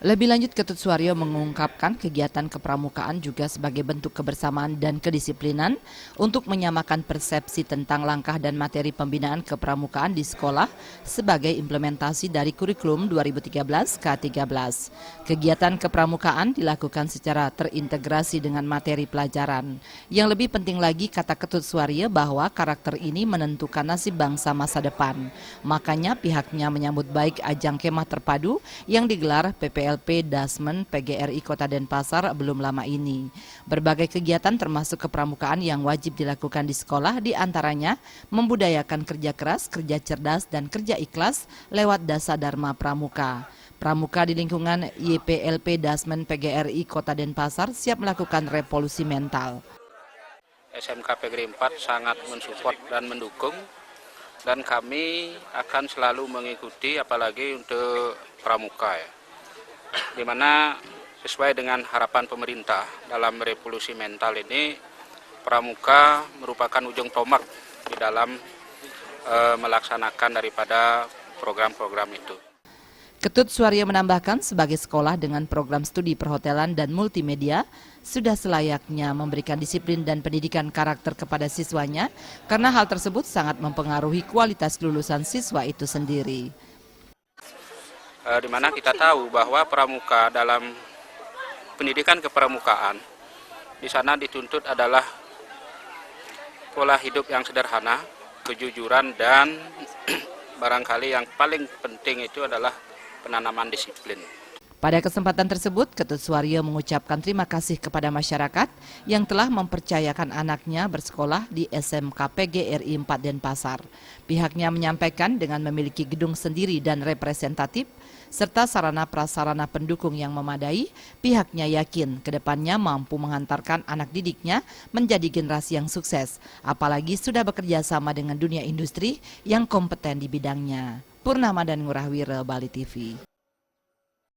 Lebih lanjut, Ketut Suwaryo mengungkapkan kegiatan kepramukaan juga sebagai bentuk kebersamaan dan kedisiplinan untuk menyamakan persepsi tentang langkah dan materi pembinaan kepramukaan di sekolah sebagai implementasi dari kurikulum 2013 K13. Kegiatan kepramukaan dilakukan secara terintegrasi dengan materi pelajaran. Yang lebih penting lagi, kata Ketut Suwaryo, bahwa karakter ini menentukan nasib bangsa masa depan. Makanya pihaknya menyambut baik ajang kemah terpadu yang digelar PPLP Dasmen PGRI Kota Denpasar belum lama ini. Berbagai kegiatan termasuk kepramukaan yang wajib dilakukan di sekolah, diantaranya membudayakan kerja keras, kerja cerdas, dan kerja ikhlas lewat Dasa Dharma Pramuka. Pramuka di lingkungan YPLP Dasmen PGRI Kota Denpasar siap melakukan revolusi mental. SMK PGRI 4 sangat mensupport dan mendukung, dan kami akan selalu mengikuti, apalagi untuk pramuka ya, di mana sesuai dengan harapan pemerintah dalam revolusi mental ini, pramuka merupakan ujung tombak di dalam melaksanakan daripada program-program itu. Ketut Suwaryo menambahkan, sebagai sekolah dengan program studi perhotelan dan multimedia, sudah selayaknya memberikan disiplin dan pendidikan karakter kepada siswanya, karena hal tersebut sangat mempengaruhi kualitas lulusan siswa itu sendiri. Di mana kita tahu bahwa pramuka dalam pendidikan kepramukaan di sana dituntut adalah pola hidup yang sederhana, kejujuran, dan barangkali yang paling penting itu adalah penanaman disiplin. Pada kesempatan tersebut, Ketut Suwaryo mengucapkan terima kasih kepada masyarakat yang telah mempercayakan anaknya bersekolah di SMK PGRI 4 Denpasar. Pihaknya menyampaikan dengan memiliki gedung sendiri dan representatif, serta sarana prasarana pendukung yang memadai, pihaknya yakin kedepannya mampu menghantarkan anak didiknya menjadi generasi yang sukses, apalagi sudah bekerja sama dengan dunia industri yang kompeten di bidangnya. Purnama dan Ngurahwira, Bali TV.